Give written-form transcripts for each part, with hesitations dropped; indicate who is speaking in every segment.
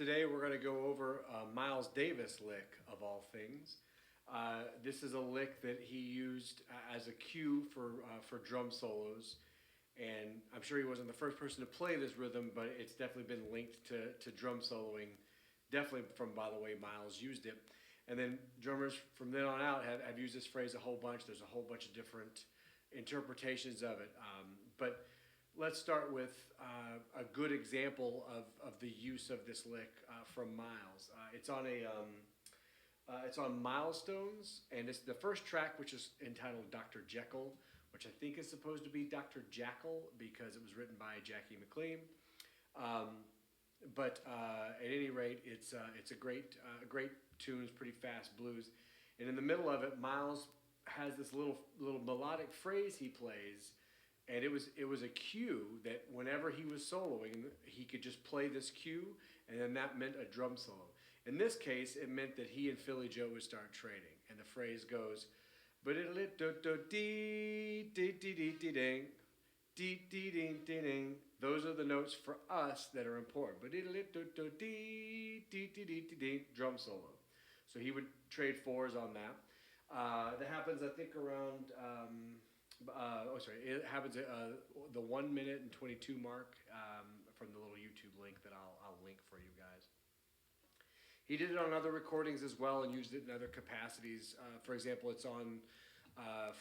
Speaker 1: Today we're going to go over a Miles Davis lick of all things. This is a lick that he used as a cue for drum solos, and I'm sure he wasn't the first person to play this rhythm, but it's definitely been linked to drum soloing, definitely from, by the way, Miles used it. And then drummers from then on out have used this phrase a whole bunch. There's a whole bunch of different interpretations of it. But let's start with a good example of the use of this lick from Miles. It's on Milestones, and it's the first track, which is entitled Dr. Jekyll, which I think is supposed to be Dr. Jackal because it was written by Jackie McLean. But at any rate, it's a great tune. It's pretty fast blues, and in the middle of it, Miles has this little melodic phrase he plays, and it was a cue that whenever he was soloing, he could just play this cue, and then that meant a drum solo. In this case, it meant that he and Philly Joe would start trading, and the phrase goes, but it lit do do dee dee dee dee dee ding. Dee dee ding ding ding. Those are the notes for us that are important. But it lit do do dee dee dee dee dee ding. Drum solo. So he would trade fours on that. That happens, I think, around. It happens at the 1 minute and 22 mark from the little YouTube link that I'll link for you guys. He did it on other recordings as well and used it in other capacities. For example, it's on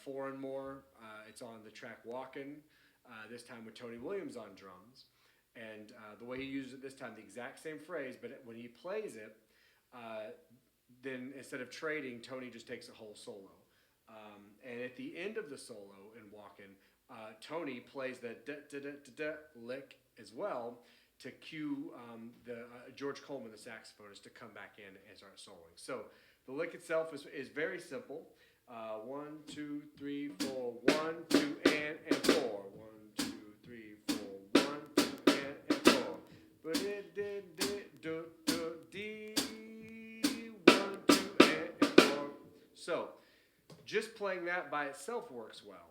Speaker 1: Four and More. It's on the track Walkin. This time with Tony Williams on drums. And the way he uses it this time, the exact same phrase, but when he plays it, then instead of trading, Tony just takes a whole solo. And at the end of the solo in Walkin', Tony plays the da-da-da-da-da lick as well to cue George Coleman, the saxophonist, to come back in and start soloing. So the lick itself is very simple. 1, 2, 3, 4, 1, 2, and 4. 1, 2, 3, 4, 1, 2, and 4. But it did do do dee 1, 2, and 4. So just playing that by itself works well.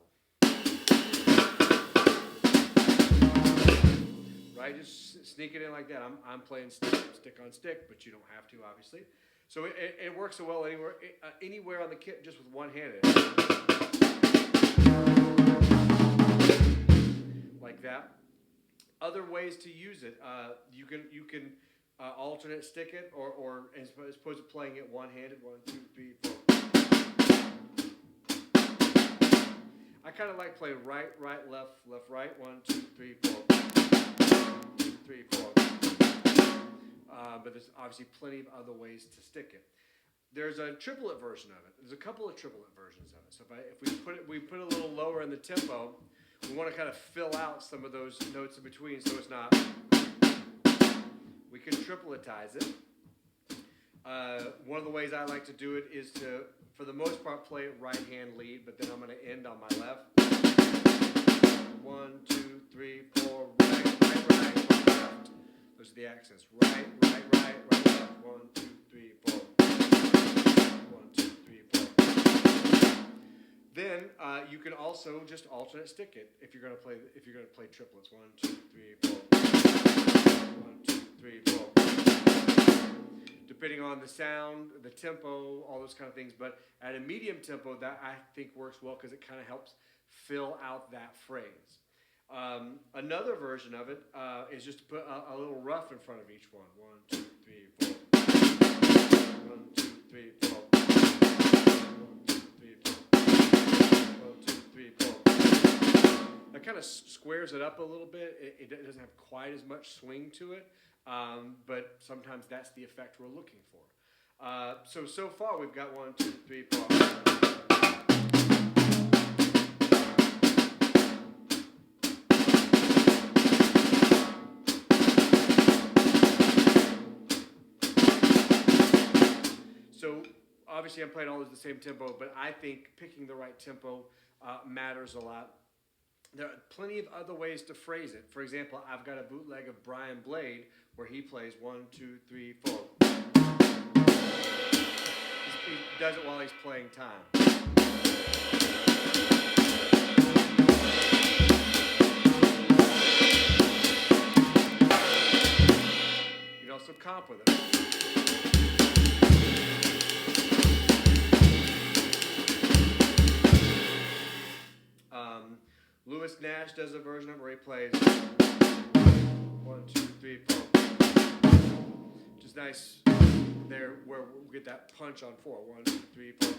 Speaker 1: Right, just sneak it in like that. I'm playing stick on stick, but you don't have to, obviously. So it works so well anywhere on the kit, just with one hand. Like that. Other ways to use it, you can alternate stick it, or as opposed to playing it one-handed, 1, 2, 3, 4. I kind of like playing right, left, right, 1, 2, 3, 4. 2, 3, 4. But there's obviously plenty of other ways to stick it. There's a triplet version of it. There's a couple of triplet versions of it. So if we put it a little lower in the tempo, we want to kind of fill out some of those notes in between so it's not. We can tripletize it. One of the ways I like to do it is to, for the most part, play it right hand lead, but then I'm going to end on my left. 1, 2, 3, 4, right, left. Those are the accents. Right, left. 1, 2, 3, 4. 1, 2, 3, 4. Then you can also just alternate stick it if you're going to play triplets. 1, 2, 3, 4. 1, 2, 3, 4. Depending on the sound, the tempo, all those kind of things. But at a medium tempo, that I think works well because it kind of helps fill out that phrase. Another version of it is just to put a little rough in front of each one. 1, 2, 3, 4. 1, 2, 3, 4. 1, 2, 3, 4. 1, 2, 3, 4. That kind of squares it up a little bit. It doesn't have quite as much swing to it, but sometimes that's the effect we're looking for. So far we've got 1, 2, 3, 4. So obviously I'm playing all those the same tempo, but I think picking the right tempo matters a lot. There are plenty of other ways to phrase it. For example, I've got a bootleg of Brian Blade where he plays 1, 2, 3, 4. He does it while he's playing time. You can also comp with it. Lewis Nash does a version of it where he plays 1, 2, 3, 4, which is nice there where we get that punch on 4. 1, 2, 3, 4.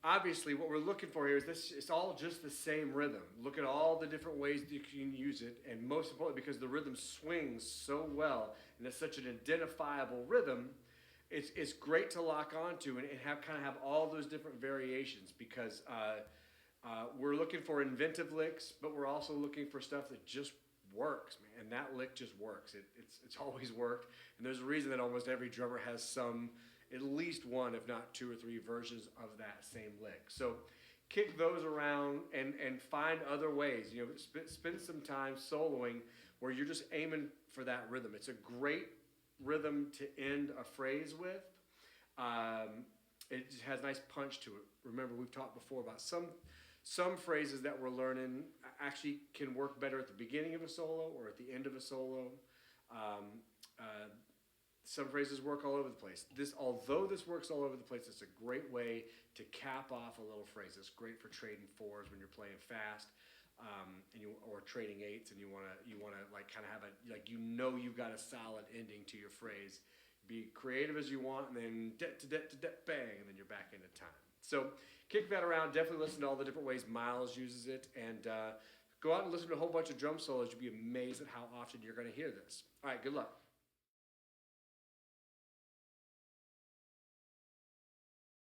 Speaker 1: Obviously, what we're looking for here is this. It's all just the same rhythm. Look at all the different ways that you can use it, and most importantly, because the rhythm swings so well, and it's such an identifiable rhythm, it's great to lock onto and have all those different variations. Because we're looking for inventive licks, but we're also looking for stuff that just works, man. And that lick just works. It's always worked, and there's a reason that almost every drummer has at least one, if not 2 or 3 versions of that same lick. So kick those around and find other ways. You know, spend some time soloing where you're just aiming for that rhythm. It's a great rhythm to end a phrase with. It just has nice punch to it. Remember, we've talked before about some phrases that we're learning actually can work better at the beginning of a solo or at the end of a solo. Some phrases work all over the place. Although this works all over the place, it's a great way to cap off a little phrase. It's great for trading 4s when you're playing fast, or trading 8s, and you wanna like kind of have you've got a solid ending to your phrase. Be creative as you want, and then bang, and then you're back into time. So kick that around. Definitely listen to all the different ways Miles uses it, and go out and listen to a whole bunch of drum solos. You'll be amazed at how often you're going to hear this. All right, good luck.